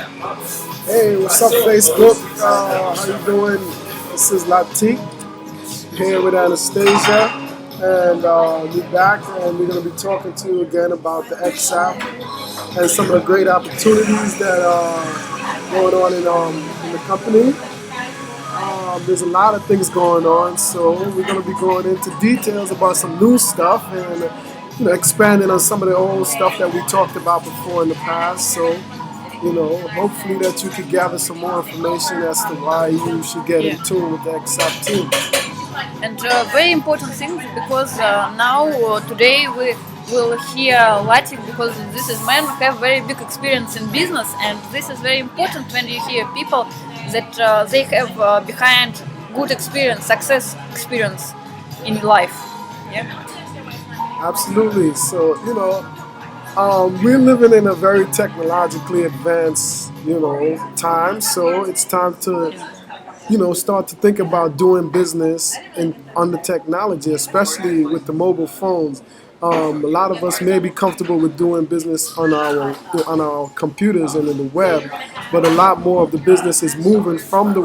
Hey, what's up, Facebook? How you doing? This is Latik here with Anastasia, and we're back, and we're going to be talking to you again about the Exapp and some of the great opportunities that are going on in the company. There's a lot of things going on, so we're going to be going into details about some new stuff and expanding on some of the old stuff that we talked about before in the past. So hopefully that you could gather some more information as to why you should get in Yeah, tune with the Exapp team. and very important thing because now today we will hear Latin because this is men who have very big experience in business, and this is very important when you hear people that they have behind good experience, success experience in life. Yeah. Absolutely. So, we're living in a very technologically advanced, time. So it's time to, start to think about doing business on the technology, especially with the mobile phones. A lot of us may be comfortable with doing business on our computers and in the web, but a lot more of the business is moving from the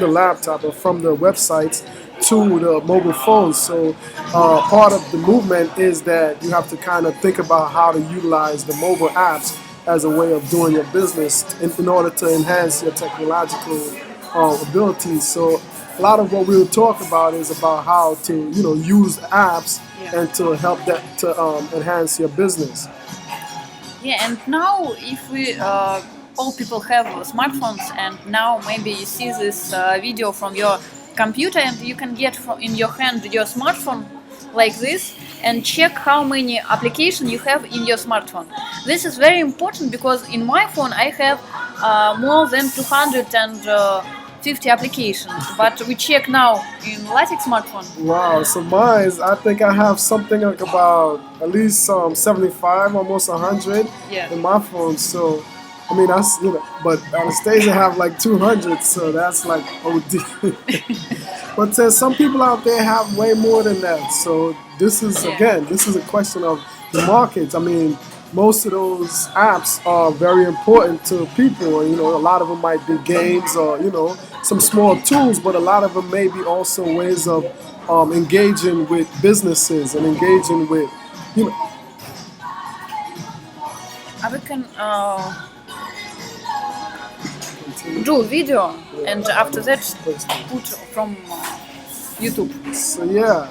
laptop or from the websites to the mobile phones. So part of the movement is that you have to kind of think about how to utilize the mobile apps as a way of doing your business in order to enhance your technological abilities. So a lot of what we'll talk about is about how to use apps Yeah. and to help that to enhance your business. Yeah, and now if we all people have smartphones, and now maybe you see this video from your computer, and you can get in your hand your smartphone like this and check how many applications you have in your smartphone. This is very important because in my phone I have more than 250 applications, but we check now in Latik smartphone. Wow, so mine is, I think I have something like about at least 75, almost 100 Yeah. in my phone. So, I mean, but Anastasia have like 200, so that's like OD. But some people out there have way more than that. So this is, Yeah. again, this is a question of the markets. I mean, most of those apps are very important to people. And, a lot of them might be games or, some small tools, but a lot of them may be also ways of engaging with businesses and engaging with, you know, We can do video and after that put from YouTube. So yeah,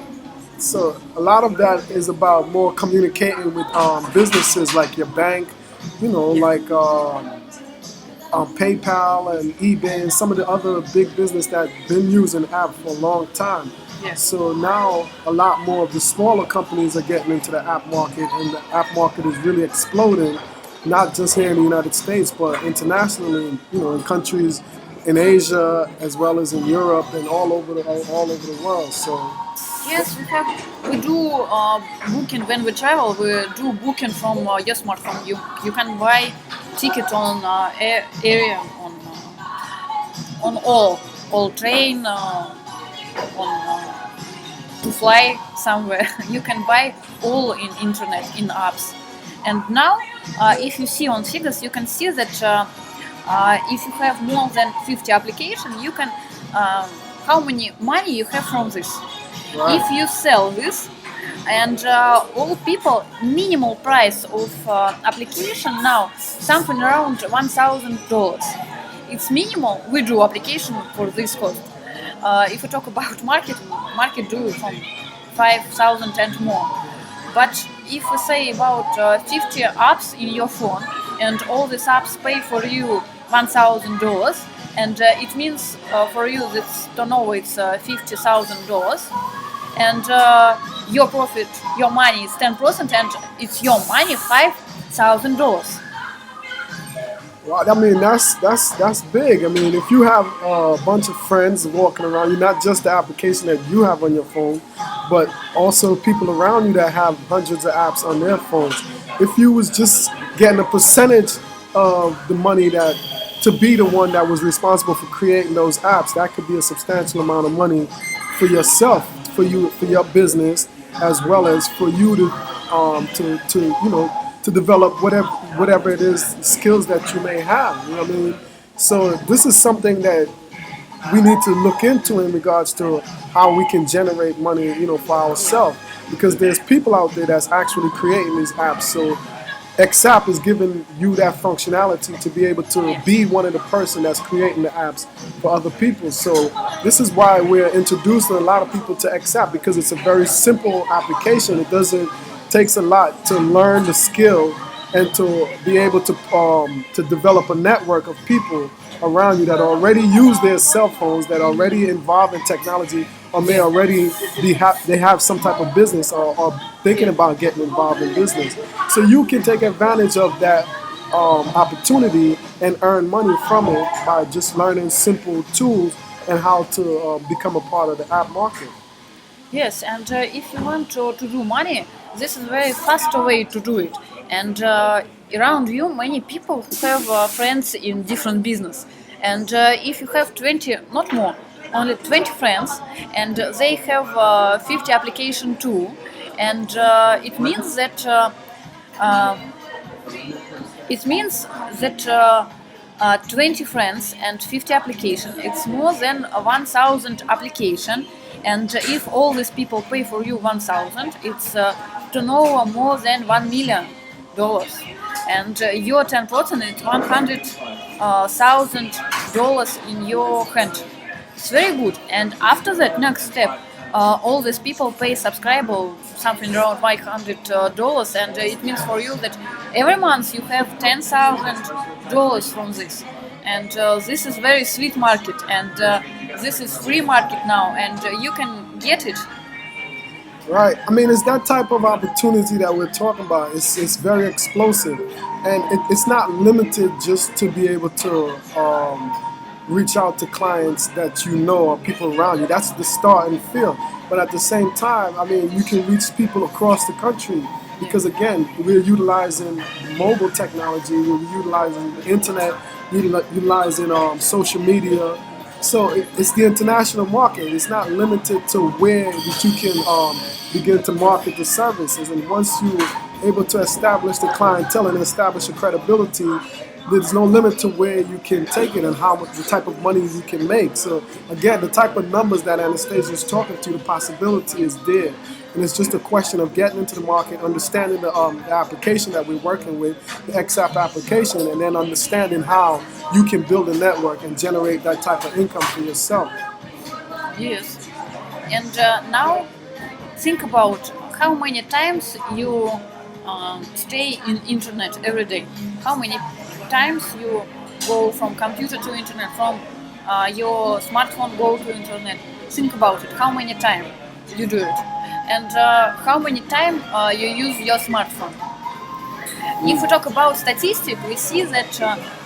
so a lot of that is about more communicating with businesses like your bank, Yeah. like PayPal and eBay and some of the other big business that been using app for a long time. Yeah. So now a lot more of the smaller companies are getting into the app market, and the app market is really exploding, not just here in the United States, but internationally, in countries in Asia as well as in Europe and all over the world. So Yes, we do booking when we travel. We do booking from your smartphone. You can buy ticket on area on all train on to fly somewhere. You can buy all in internet in apps. And now, if you see on figures, you can see that if you have more than 50 applications, you can how many money you have from this. right. If you sell this, and all people minimal price of application now something around $1,000. It's minimal. We do application for this cost. If we talk about market do from 5,000 and more. But if we say about 50 apps in your phone, and all these apps pay for you $1,000, and it means for you that turnover it's $50,000, and your profit, your money is 10%, and it's your money $5,000. Well, I mean, that's big. I mean, if you have a bunch of friends walking around you, not just the application that you have on your phone, but also people around you that have hundreds of apps on their phones. If you was just getting a percentage of the money that to be the one that was responsible for creating those apps, that could be a substantial amount of money for yourself, for your business, as well as for you to to develop whatever it is skills that you may have. You know what I mean? So this is something that we need to look into in regards to how we can generate money, for ourselves. Because there's people out there that's actually creating these apps. So Exapp is giving you that functionality to be able to be one of the person that's creating the apps for other people. So this is why we're introducing a lot of people to Exapp, because it's a very simple application. It doesn't takes a lot to learn the skill and to be able to develop a network of people around you that already use their cell phones, that already involved in technology, or may already they have some type of business, or thinking about getting involved in business. So you can take advantage of that opportunity and earn money from it by just learning simple tools and how to become a part of the app market. Yes, and if you want to do money, this is a very fast way to do it. And around you, many people who have friends in different business. And if you have 20, not more, only 20 friends, and they have 50 application too, and uh, it means that 20 friends and 50 application, it's more than 1,000 application. And if all these people pay for you 1,000, it's to know more than $1 million. And your 10% is $100,000 in your hand. It's very good. And after that, next step, all these people pay subscriber something around $500, and it means for you that every month you have $10,000 from this. And this is very sweet market, and this is free market now, and you can get it. Right. I mean, it's that type of opportunity that we're talking about. It's very explosive, and it's not limited just to be able to reach out to clients that you know or people around you. That's the start and feel. But at the same time, I mean, you can reach people across the country because, again, we're utilizing mobile technology, we're utilizing the internet, utilizing social media. So it's the international market. It's not limited to where that you can begin to market the services. And once you're able to establish the clientele and establish a credibility, there's no limit to where you can take it and how much, the type of money you can make. So again, the type of numbers that Anastasia is talking to, the possibility is there. And it's just a question of getting into the market, understanding the application that we're working with, the Exapp application, and then understanding how you can build a network and generate that type of income for yourself. Yes. And now think about how many times you stay in internet every day. How many times you go from computer to internet, from your smartphone go to internet. Think about it. How many times you do it, and how many times you use your smartphone. If we talk about statistics, we see that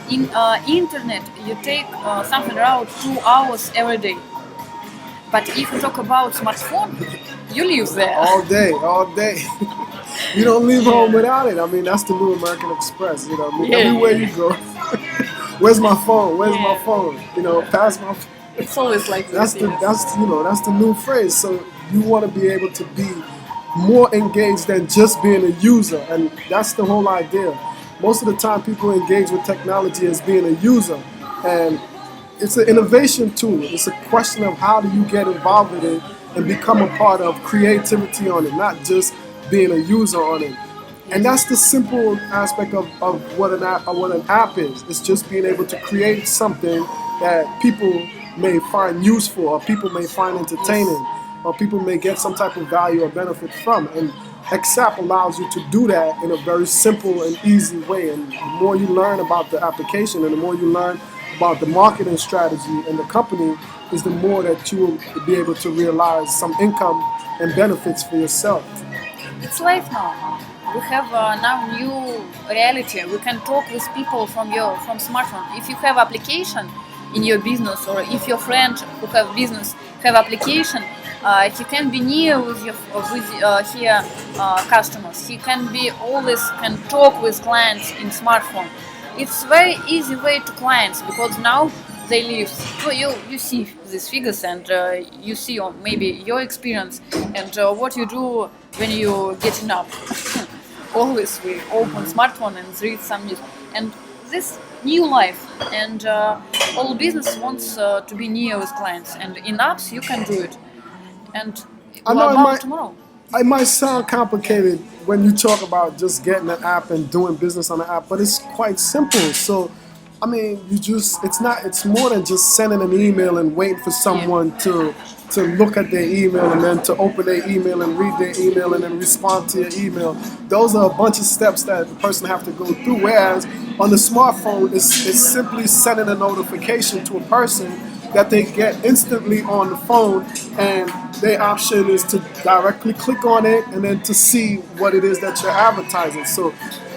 in internet you take something around 2 hours every day. But if we talk about smartphone, you live there. All day, all day. You don't leave home without it. I mean, that's the new American Express. You know, I mean, everywhere you go. Where's my phone? Where's my phone? You know, pass my phone. It's always like this. That's the new phrase. So you want to be able to be more engaged than just being a user, and that's the whole idea. Most of the time, people engage with technology as being a user, and it's an innovation tool. It's a question of how do you get involved with it and become a part of creativity on it, not just being a user on it. And that's the simple aspect of what an app is. It's just being able to create something that people may find useful, or people may find entertaining, or people may get some type of value or benefit from. And Exapp allows you to do that in a very simple and easy way. And the more you learn about the application and the more you learn about the marketing strategy and the company, is the more that you will be able to realize some income and benefits for yourself. It's life now. We have now new reality. We can talk with people from smartphone. If you have application in your business, or if your friend who have business have application, he can be near with here customers. He can be always can talk with clients in smartphone. It's very easy way to clients, because now they live. So you see these figures, and you see maybe your experience and what you do when you getting up. always we open smartphone and read some news. And this new life, and all business wants to be near with clients. And in apps you can do it. And I what know about tomorrow? it might sound complicated when you talk about just getting an app and doing business on the app, but it's quite simple. So, I mean, it's more than just sending an email and waiting for someone to look at their email and then to open their email and read their email and then respond to your email. Those are a bunch of steps that the person have to go through. Whereas on the smartphone, it's simply sending a notification to a person that they get instantly on the phone, and their option is to directly click on it and then to see what it is that you're advertising. So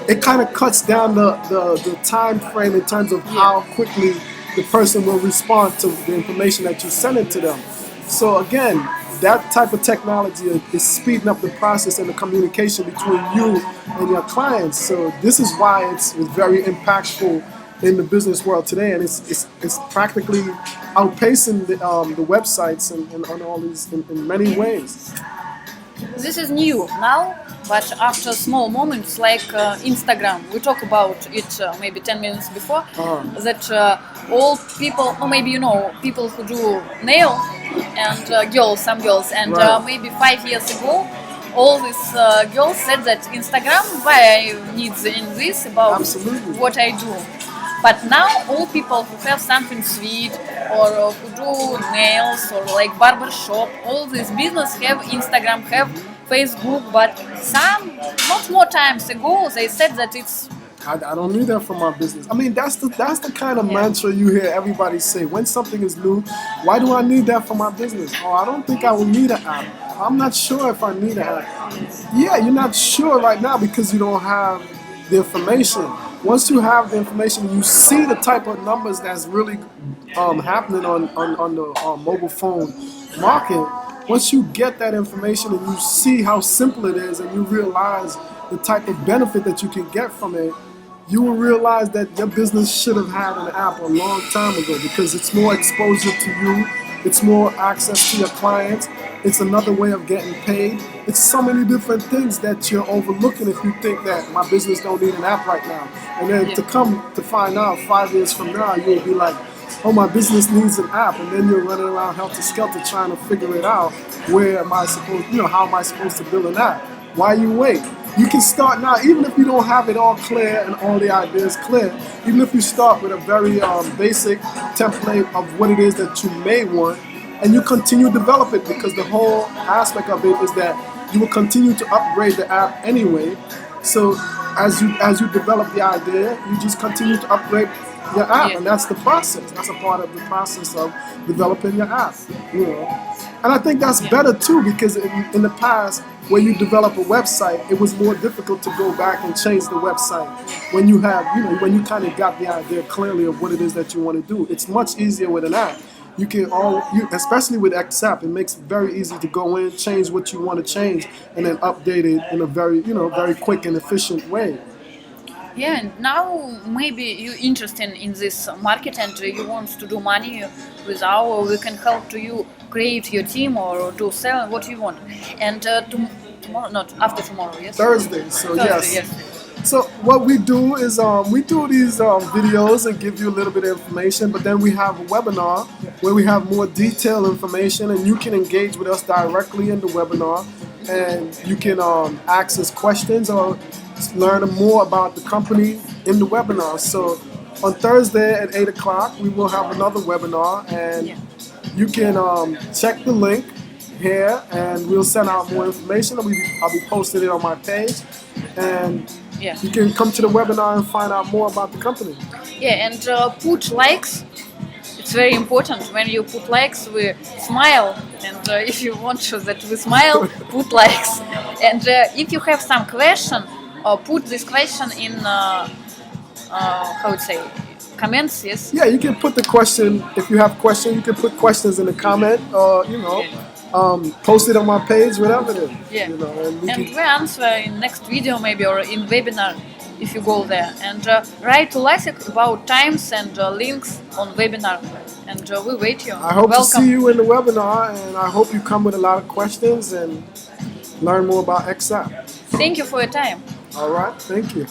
it kind of cuts down the time frame in terms of how quickly the person will respond to the information that you're sending to them. So again, that type of technology is speeding up the process and the communication between you and your clients. So this is why it's very impactful in the business world today, and it's practically outpacing the websites and all these in many ways. This is new now, but after small moments like Instagram, we talk about it maybe 10 minutes before, that all people, or maybe people who do nail and some girls, and Right. maybe 5 years ago, all these girls said that Instagram, why I need in this about Absolutely. what I do. But now all people who have something sweet or who do nails or like barber shop, all this business have Instagram, have Facebook. But some not more times ago they said that it's I don't need that for my business. I mean, that's the kind of mantra you hear everybody say when something is new. Why do I need that for my business? Oh, I don't think I will need an app. I'm not sure if I need an app. Yeah, you're not sure right now because you don't have the information. Once you have the information, you see the type of numbers that's really happening on the mobile phone market. Once you get that information and you see how simple it is and you realize the type of benefit that you can get from it, you will realize that your business should have had an app a long time ago because it's more exposure to you, it's more access to your clients, it's another way of getting paid. It's so many different things that you're overlooking if you think that my business don't need an app right now. And then to come to find out 5 years from now, you'll be like, oh, my business needs an app. And then you're running around helter-skelter trying to figure it out. Where am I supposed, how am I supposed to build an app? Why you wait? You can start now, even if you don't have it all clear and all the ideas clear, even if you start with a very basic template of what it is that you may want, and you continue to develop it, because the whole aspect of it is that you will continue to upgrade the app anyway. So as you develop the idea, you just continue to upgrade your app, and that's the process. That's a part of the process of developing your app. And I think that's better too, because in the past, when you develop a website, it was more difficult to go back and change the website. When you have, when you kind of got the idea clearly of what it is that you want to do, it's much easier with an app. You can especially with Exapp, it makes it very easy to go in, change what you want to change, and then update it in a very, very quick and efficient way. yeah. And now maybe you're interested in this market and you want to do money with our. We can help to you create your team or to sell what you want. And tomorrow, not after tomorrow, yes. Thursday, so Thursday, yes. So what we do is we do these videos and give you a little bit of information, but then we have a webinar where we have more detailed information, and you can engage with us directly in the webinar, and you can ask us questions or learn more about the company in the webinar. So on Thursday at 8 o'clock, we will have another webinar, and you can check the link here, and we'll send out more information. I'll be posting it on my page, and you can come to the webinar and find out more about the company. Yeah, and put likes. It's very important. When you put likes, we smile. And if you want that we smile, put likes. And if you have some question, put this question in comments. Yes. Yeah, you can put the question. If you have questions, you can put questions in the comment, or post it on my page, whatever it is. Yeah. And we answer in next video maybe, or in webinar if you go there. And write to Latik about times and links on webinar. And we wait you. I hope Welcome. to see you in the webinar, and I hope you come with a lot of questions and learn more about Exapp. Thank you for your time. All right, thank you.